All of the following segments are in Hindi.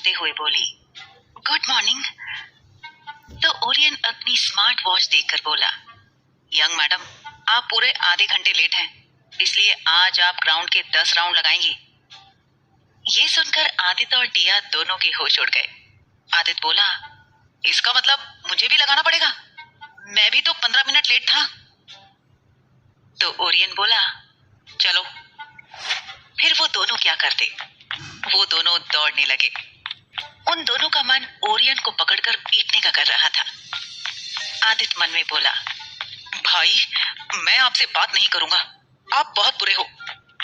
हंसते हुए बोली, गुड मॉर्निंग। तो ओरियन अपनी स्मार्ट वॉच देखकर बोला, यंग मैडम, आप पूरे आधे घंटे लेट हैं, इसलिए आज आप ग्राउंड के 10 राउंड लगाएंगी। ये सुनकर आदित्य और टिया दोनों के होश उड़ गए। आदित्य बोला, इसका मतलब मुझे भी लगाना पड़ेगा? मैं भी तो 15 मिनट लेट था। तो ओरियन बोला, चलो। फिर वो दोनों क्या करते, वो दोनों दौड़ने लगे। उन दोनों का मन ओरियन को पकड़कर पीटने का कर रहा था। आदित्य मन में बोला, भाई, मैं आपसे बात नहीं करूंगा, आप बहुत बुरे हो।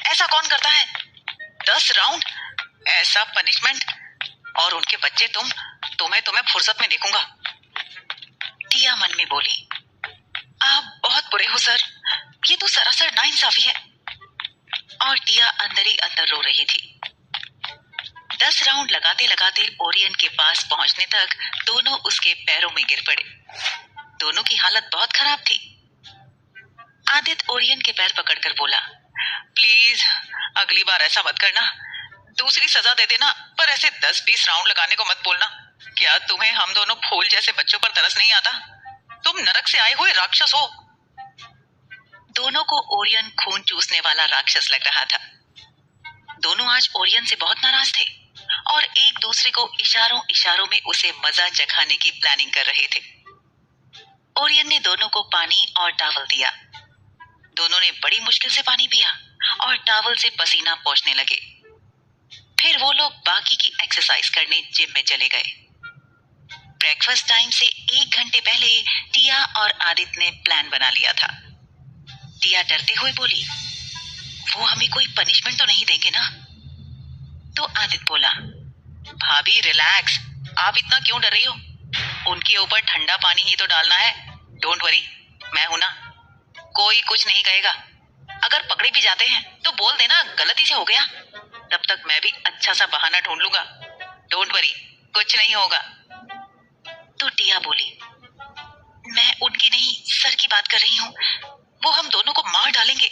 ऐसा कौन करता है? 10 राउंड, ऐसा पनिशमेंट, और उनके बच्चे तुम्हें फुर्सत में देखूंगा। टिया मन में बोली, आप बहुत बुरे हो सर, ये तो सरासर नाइंसाफी है। और टिया अंदर ही अंदर रो रही थी। 10 राउंड लगाते लगाते ओरियन के पास पहुंचने तक दोनों उसके पैरों में गिर पड़े। दोनों की हालत बहुत खराब थी। आदित्य ओरियन के पैर पकड़कर बोला, प्लीज अगली बार ऐसा मत करना, दूसरी सजा दे देना, पर ऐसे 10-20 राउंड लगाने को मत बोलना। क्या तुम्हें हम दोनों फूल जैसे बच्चों पर तरस नहीं आता? तुम नरक से आए हुए राक्षस हो। दोनों को ओरियन खून चूसने वाला राक्षस लग रहा था। दोनों आज ओरियन से बहुत नाराज थे और एक दूसरे को इशारों इशारों में उसे मजा चखाने की प्लानिंग कर रहे थे। ओरियन ने दोनों को पानी और टॉवल दिया। दोनों ने बड़ी मुश्किल से पानी पिया और टॉवल से पसीना पोंछने लगे। फिर वो लोग बाकी की एक्सरसाइज करने जिम में चले गए। ब्रेकफास्ट टाइम से 1 घंटे पहले टिया और आदित्य ने प्लान बना लिया था। टिया डरते हुए बोली, वो हमें कोई पनिशमेंट तो नहीं देंगे ना? तो आदित्य बोला, भाभी रिलैक्स, आप इतना क्यों डर रही हो? उनके ऊपर ठंडा पानी ही तो डालना है। डोंट वरी, मैं हूं ना, कोई कुछ नहीं कहेगा। अगर पकड़े भी जाते हैं तो बोल देना गलती से हो गया, तब तक मैं भी अच्छा सा बहाना ढूंढ लूंगा। डोंट वरी, कुछ नहीं होगा। तो टिया बोली, मैं उनकी नहीं सर की बात कर रही हूँ, वो हम दोनों को मार डालेंगे।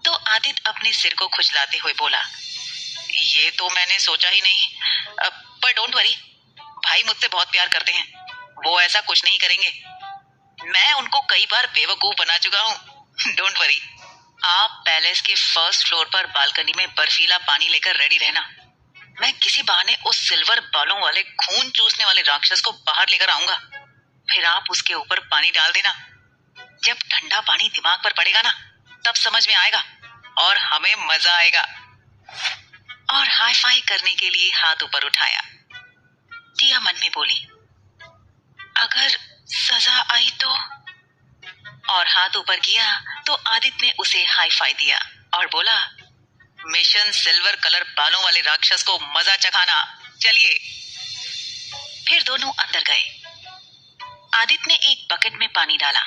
तो आदित्य अपने सिर को खुजलाते हुए बोला, ये तो मैंने सोचा ही नहीं, पर डोंट वरी, भाई मुझसे बहुत प्यार करते हैं, वो ऐसा कुछ नहीं करेंगे। मैं उनको कई बार बेवकूफ बना चुका हूँ। डोंट वरी, आप पैलेस के फर्स्ट फ्लोर पर बालकनी में बर्फीला पानी लेकर रेडी रहना। मैं किसी बहाने उस सिल्वर बालों वाले खून चूसने वाले राक्षस को बाहर लेकर आऊंगा। फिर आप उसके ऊपर पानी डाल देना। जब ठंडा पानी दिमाग पर पड़ेगा ना, तब समझ में आएगा और हमें मजा आएगा। और हाई फाई करने के लिए हाथ ऊपर उठाया। टिया मन में बोली, अगर सजा आई तो? और हाथ ऊपर किया तो आदित्य ने उसे हाई फाई दिया और बोला, मिशन सिल्वर कलर बालों वाले राक्षस को मजा चखाना, चलिए। फिर दोनों अंदर गए। आदित्य ने एक बकेट में पानी डाला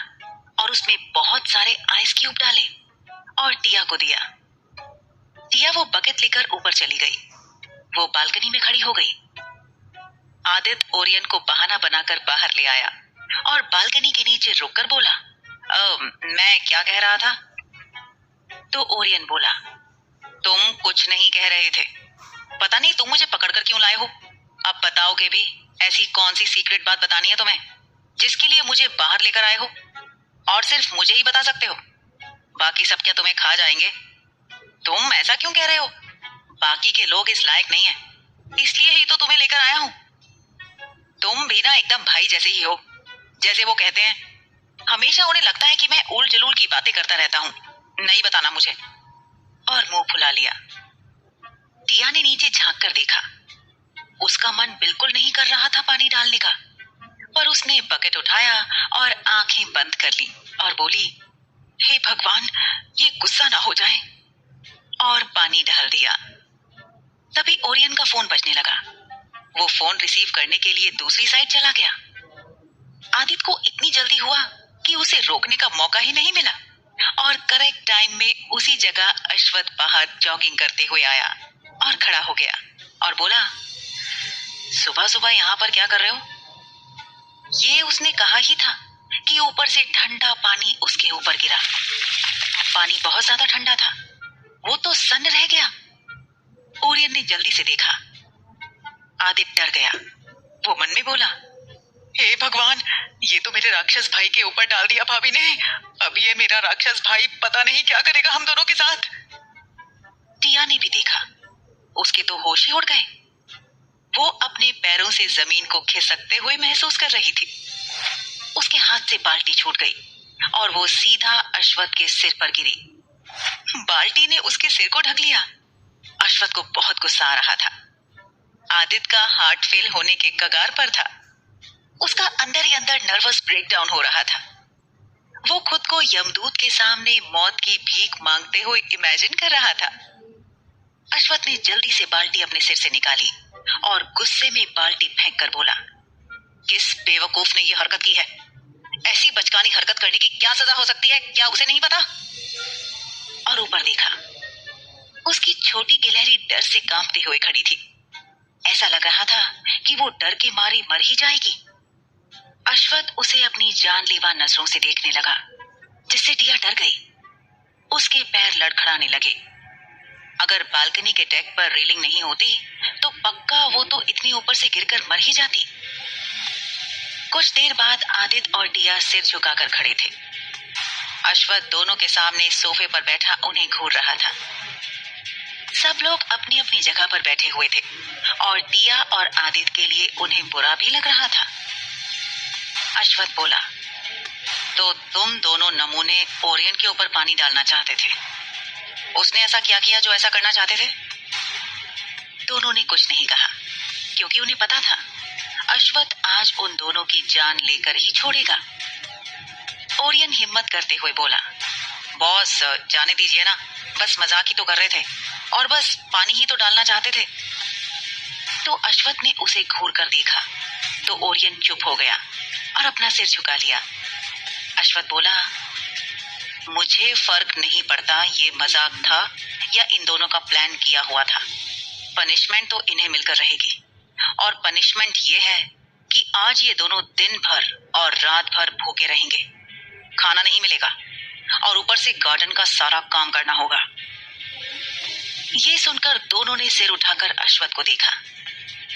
और उसमें बहुत सारे आइस क्यूब डाले और टिया को दिया। टिया वो बकेट लेकर ऊपर चली गई। वो बालकनी में खड़ी हो गई। आदित्य ओरियन को बहाना बनाकर बाहर ले आया और बालकनी के नीचे रुककर बोला, मैं क्या कह रहा था? तो ओरियन बोला, तुम कुछ नहीं कह रहे थे, पता नहीं तुम मुझे पकड़कर क्यों लाए हो। अब बताओगे भी, ऐसी कौन सी सीक्रेट बात बतानी है तुम्हें जिसके लिए मुझे बाहर लेकर आए हो? और सिर्फ मुझे ही बता सकते हो, बाकी सब क्या तुम्हें खा जाएंगे? तुम ऐसा क्यों कह रहे हो? बाकी के लोग इस लायक नहीं है, इसलिए ही तो तुम्हें लेकर आया हूँ। तुम भी ना एकदम भाई जैसे ही हो। जैसे वो कहते हैं, हमेशा उन्हें लगता है कि मैं उल जलूल की बातें करता रहता हूँ। नहीं बताना मुझे। और मुंह फुला लिया। टिया ने नीचे झांक कर देखा। उसका मन बिल्कुल नहीं कर रहा था पानी डालने का, पर उसने बकेट उठाया और आंखें बंद कर ली और बोली, हे भगवान, ये गुस्सा ना हो जाए, और पानी डाल दिया। तभी ओरियन का फोन बजने लगा। वो फोन रिसीव करने के लिए दूसरी साइड चला गया। आदित्य को इतनी जल्दी हुआ कि उसे रोकने का मौका ही नहीं मिला और करेक्ट टाइम में उसी जगह अश्वत्थ बाहर जॉगिंग करते हुए आया और खड़ा हो गया और बोला, सुबह सुबह यहाँ पर क्या कर रहे हो? ये उसने कहा ही था कि ऊपर से ठंडा पानी उसके ऊपर गिरा। पानी बहुत ज्यादा ठंडा था, वो तो सन्न रह गया। ओरियन ने जल्दी से देखा। आदित्य डर गया। वो मन में बोला, हे भगवान, ये तो मेरे राक्षस भाई के ऊपर डाल दिया भाभी ने। अब ये मेरा राक्षस भाई पता नहीं क्या करेगा हम दोनों के साथ। टिया ने भी देखा, उसके तो होश ही उड़ गए। वो अपने पैरों से जमीन को खिसकते हुए महसूस कर रही थी। उसके हाथ से बाल्टी छूट गई और वो सीधा अश्वत्थ के सिर पर गिरी। बाल्टी ने उसके सिर को ढक लिया। अश्वत्थ को बहुत गुस्सा आ रहा था। आदित्य का हार्ट फेल होने के कगार पर था। उसका अंदर ही अंदर नर्वस ब्रेकडाउन हो रहा था। वो खुद को यमदूत के सामने मौत की भीख मांगते हुए इमेजिन कर रहा था। अश्वत्थ ने जल्दी से बाल्टी अपने सिर से निकाली और गुस्से में बाल्टी फेंक कर बोला, किस बेवकूफ ने यह हरकत की है? ऐसी बचकानी हरकत करने की क्या सजा हो सकती है, क्या उसे नहीं पता? और ऊपर देखा, उसकी छोटी गिलहरी डर से कांपते हुए खड़ी थी। ऐसा लग रहा था कि वो डर के मारे मर ही जाएगी। अश्वत्थ उसे अपनी जानलेवा नजरों से देखने लगा, जिससे टिया डर गई। उसके पैर लड़खड़ाने लगे। अगर बालकनी के डेक पर रेलिंग नहीं होती तो पक्का वो तो इतनी ऊपर से गिरकर मर ही जाती। कुछ देर बाद आदित्य और टिया सिर झुकाकर खड़े थे। अश्वत्थ दोनों के सामने सोफे पर बैठा उन्हें घूर रहा था। सब लोग अपनी अपनी जगह पर बैठे हुए थे और टिया और आदित्य के लिए उन्हें बुरा भी लग रहा था। अश्वत्थ बोला, तो तुम दोनों नमूने ओरियन के ऊपर पानी डालना चाहते थे। उसने ऐसा क्या किया जो ऐसा करना चाहते थे? दोनों ने कुछ नहीं कहा, क्योंकि उन्हें पता था अश्वत्थ आज उन दोनों की जान लेकर ही छोड़ेगा। ओरियन हिम्मत करते हुए बोला, बॉस जाने दीजिए ना, बस मजाक ही तो कर रहे थे और बस पानी ही तो डालना चाहते थे। तो अश्वत्थ ने उसे घूर कर देखा तो ओरियन चुप हो गया और अपना सिर झुका लिया। अश्वत्थ बोला, मुझे फर्क नहीं पड़ता ये मजाक था या इन दोनों का प्लान किया हुआ था। पनिशमेंट तो इन्हें मिलकर रहेगी और पनिशमेंट ये है कि आज ये दोनों दिन भर और रात भर भूखे रहेंगे। खाना नहीं मिलेगा और ऊपर से गार्डन का सारा काम करना होगा। ये सुनकर दोनों ने सिर उठाकर अश्वत्थ को देखा,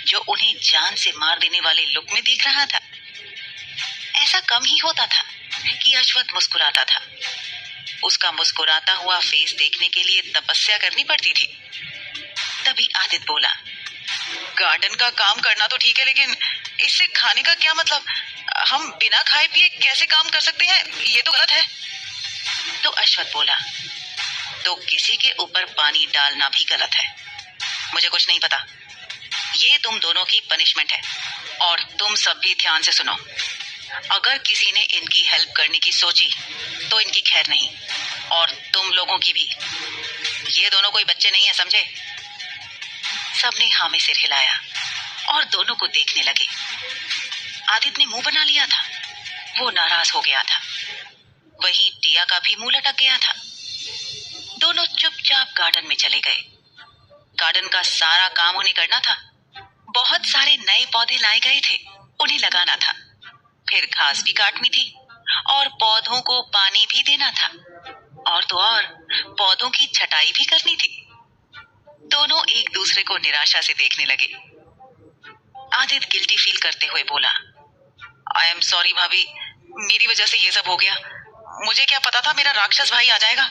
जो उन्हें जान से मार देने वाले लुक में देख रहा था। ऐसा कम ही होता था कि अश्वत्थ मुस्कुराता था। उसका मुस्कुराता हुआ फेस देखने के लिए तपस्या करनी पड़ती थी। तभी आदित्य बोला, गार्डन का काम करना तो ठीक है, लेकिन इससे खाने का क्या मतलब? हम बिना खाए पिए कैसे काम कर सकते हैं? ये तो गलत है। तो अश्वत्थ बोला, तो किसी के ऊपर पानी डालना भी गलत है। मुझे कुछ नहीं पता, ये तुम दोनों की पनिशमेंट है और तुम सब भी ध्यान से सुनो। अगर किसी ने इनकी हेल्प करने की सोची तो इनकी खैर नहीं, और तुम लोगों की भी। ये दोनों कोई बच्चे नहीं है, समझे? सबने हाँ में सिर हिलाया और दोनों को देखने लगे। आदित्य ने मुंह बना लिया था, वो नाराज हो गया था। वहीं टिया का भी मुंह लटक गया था। दोनों चुपचाप गार्डन में चले गए। गार्डन का सारा काम उन्हें करना था। बहुत सारे नए पौधे लाए गए थे, उन्हें लगाना था। फिर घास भी काटनी थी और पौधों को पानी भी देना था, और तो और पौधों की छटाई भी करनी थी। दोनों एक दूसरे को निराशा से देखने लगे। आदित्य गिल्टी फील करते हुए बोला, आई एम सॉरी भाभी, मेरी वजह से ये सब हो गया। मुझे क्या पता था मेरा राक्षस भाई आ जाएगा।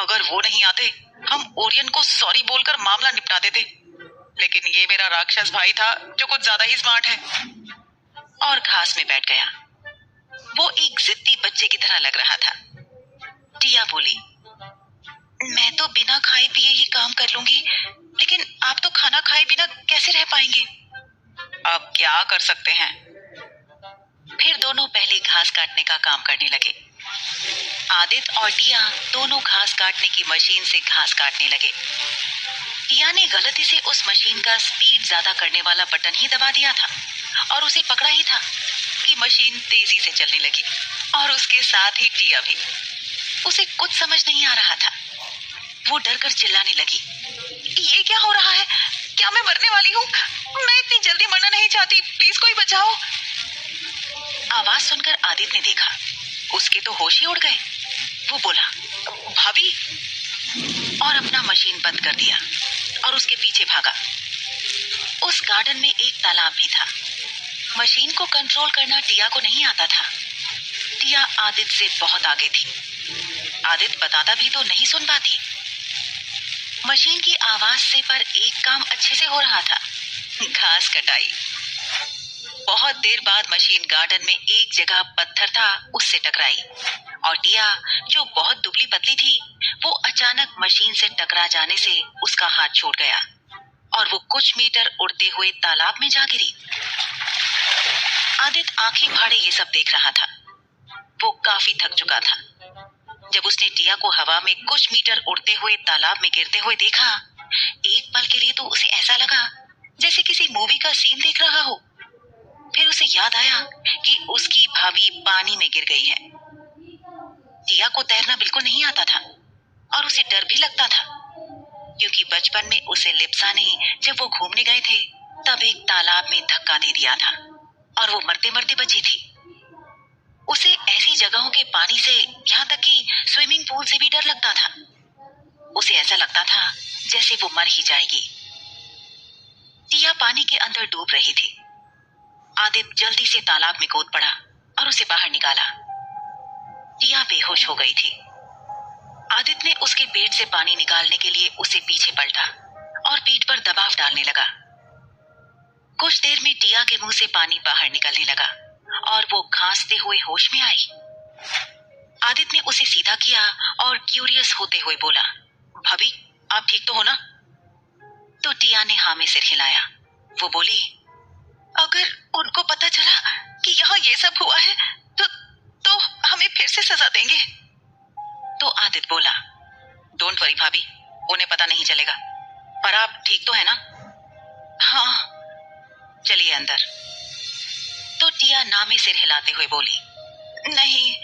अगर वो नहीं आते हम ओरियन को सॉरी बोलकर मामला निपटा देते, लेकिन ये मेरा राक्षस भाई था जो कुछ ज्यादा ही स्मार्ट है। और घास में बैठ गया। वो एक जिद्दी बच्चे की तरह लग रहा था। टिया बोली, मैं तो बिना खाए पिए ही काम कर लूंगी, लेकिन आप तो खाना खाए बिना कैसे रह पाएंगे? अब क्या कर सकते हैं? फिर दोनों पहले घास काटने का काम करने लगे। आदित्य और टिया दोनों घास काटने की मशीन से घास काटने लगे। टिया ने गलती से उस मशीन का स्पीड ज्यादा करने वाला बटन ही दबा दिया था और उसे पकड़ा ही था कि मशीन तेजी से चलने लगी, और उसके साथ ही टिया भी। उसे कुछ समझ नहीं आ रहा था। वो डरकर चिल्लाने लगी, ये क्या हो रहा है? क्या मैं मरने वाली हूँ? मैं इतनी जल्दी मरना नहीं चाहती, प्लीज कोई बचाओ। आवाज सुनकर आदित्य ने देखा, उसके तो होश ही उड़ गए। वो बोला, भाभी, और अपना मशीन बंद कर दिया और उसके पीछे भागा। उस गार्डन में एक तालाब भी था। मशीन को कंट्रोल करना टिया को नहीं आता था। टिया आदित्य से बहुत आगे थी। आदित्य बताता भी तो नहीं सुन पाती। मशीन की आवाज से पर एक काम अच्छे से हो रहा था, घास कटाई। बहुत देर बाद मशीन गार्डन में एक जगह पत्थर था, उससे टकराई और टिया, जो बहुत दुबली पतली थी, वो अचानक मशीन से टकरा जाने से उसका हाथ छूट गया और वो कुछ मीटर उड़ते हुए तालाब में जा गिरी। आदित्य आंखें फाड़े ये सब देख रहा था। वो काफी थक चुका था। जब उसने टिया को हवा में कुछ मीटर उड़ते हुए तालाब में गिरते हुए देखा, एक पल के लिए तो उसे ऐसा लगा जैसे किसी मूवी का सीन देख रहा हो। फिर उसे याद आया कि उसकी भाभी पानी में गिर गई है। टिया को तैरना बिल्कुल नहीं आता था और उसे डर भी लगता था, क्योंकि बचपन में उसे लिप्सा ने, जब वो घूमने गए थे, तब एक तालाब में धक्का दे दिया था और वो मरते मरते बची थी। उसे ऐसी जगहों के पानी से, यहाँ तक कि स्विमिंग पूल से भी डर लगता था। उसे ऐसा लगता था जैसे वो मर ही जाएगी। टिया पानी के अंदर डूब रही थी। आदित्य जल्दी से तालाब में कूद पड़ा और उसे बाहर निकाला। टिया बेहोश हो गई थी। आदित्य ने उसके पेट से पानी निकालने के लिए उसे पीछे पलटा और पीठ पर दबाव डालने लगा। कुछ देर में टिया के मुंह से पानी बाहर निकलने लगा और वो खांसते हुए होश में आई। आदित्य ने उसे सीधा किया और क्यूरियस होते हुए बोला, भाभी, आप ठीक तो हो ना? तो टिया ने हाँ में सिर हिलाया। वो बोली, अगर उनको पता चला कि यहाँ ये सब हुआ है तो हमें फिर से सजा देंगे। तो आदित्य बोला, डोंट वरी भाभी, उन्हें पता नहीं चलेगा। पर आप ठीक तो है ना? हाँ, चलिए अंदर। तो टिया ना में सिर हिलाते हुए बोली, नहीं,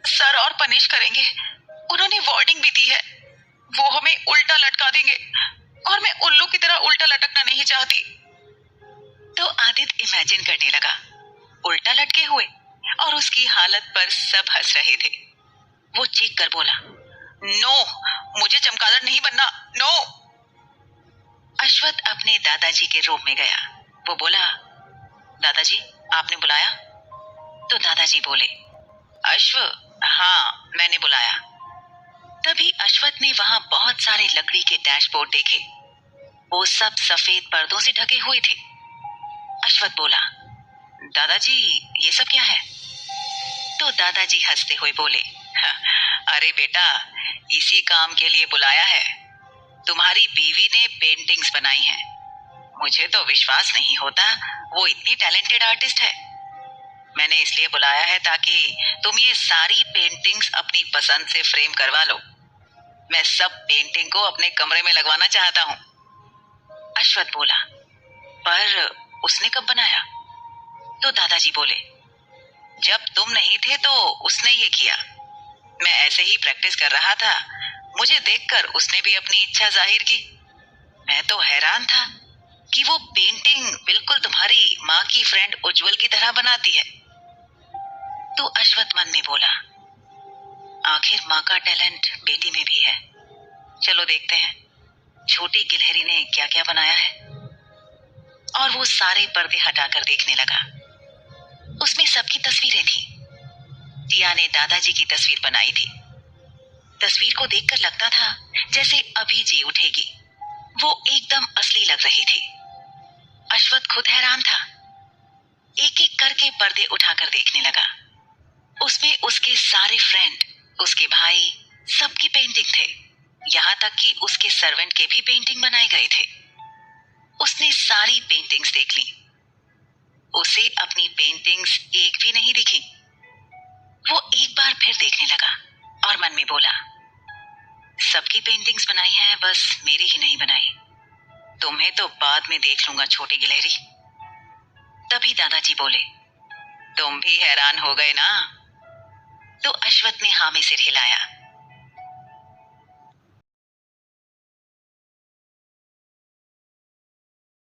सर और पनिश करेंगे। उन्होंने वार्निंग भी दी है, वो हमें उल्टा लटका देंगे और मैं उल्लू की तरह उल्टा लटकना नहीं चाहती। तो आदित्य इमेजिन करने लगा, उल्टा लटके हुए, और उसकी हालत पर सब हंस रहे थे। वो चीख कर बोला, नो, मुझे चमगादड़ नहीं बनना, नो। अश्वत्थ अपने दादाजी के रूम में गया। वो बोला, दादाजी, आपने बुलाया? तो दादाजी बोले, अश्व, हाँ, मैंने बुलाया। तभी अश्वत्थ ने वहां बहुत सारे लकड़ी के डैशबोर्ड देखे। वो सब सफेद पर्दों से ढके हुए थे। अश्वत्थ बोला, दादाजी, ये सब क्या है? तो दादाजी हंसते हुए बोले, अरे बेटा, इसी काम के लिए बुलाया है। तुम्हारी बीवी ने पेंटिंग्स बनाई हैं। मुझे तो विश्वास नहीं होता वो इतनी टैलेंटेड आर्टिस्ट है। मैंने इसलिए बुलाया है ताकि तुम ये सारी पेंटिंग्स अपनी पसंद से फ्रेम करवा लो। मैं सब पेंटिंग को अपने कमरे में लगवाना चाहता हूँ। अश्वत्थ बोला, पर उसने कब बनाया? तो दादाजी बोले, जब तुम नहीं थे तो उसने ये किया। मैं ऐसे ही प्रैक्टिस कर रहा था, मुझे देखकर उसने भी अपनी इच्छा जाहिर की। मैं तो हैरान था कि वो पेंटिंग बिल्कुल तुम्हारी माँ की फ्रेंड उज्जवल की तरह बनाती है। तो अश्वत्थ मन में बोला, आखिर माँ का टैलेंट बेटी में भी है। चलो देखते हैं छोटी गिलहरी ने क्या क्या बनाया है। और वो सारे पर्दे हटाकर देखने लगा। उसमें सबकी तस्वीरें थी। टिया ने दादाजी की तस्वीर बनाई थी। तस्वीर को देखकर लगता था जैसे अभी जी उठेगी। वो एकदम असली लग रही थी। अश्वत्थ खुद हैरान था। एक एक करके पर्दे उठाकर देखने लगा। उसमें उसके सारे फ्रेंड, उसके भाई, सबकी पेंटिंग थे। यहाँ तक कि उसके सर्वेंट के भी पेंटिंग बनाए गए थे। उसने सारी पेंटिंग्स देख ली। उसे अपनी पेंटिंग्स एक भी नहीं दिखी। वो एक बार फिर देखने लगा और मन में बोला, सबकी पेंटिंग्स बनाई है, बस मेरी ही नहीं बनाई। तुम्हें तो बाद में देख लूंगा छोटी गिलहरी। तभी दादाजी बोले, तुम भी हैरान हो गए ना? तो अश्वत्थ ने हाँ में सिर हिलाया।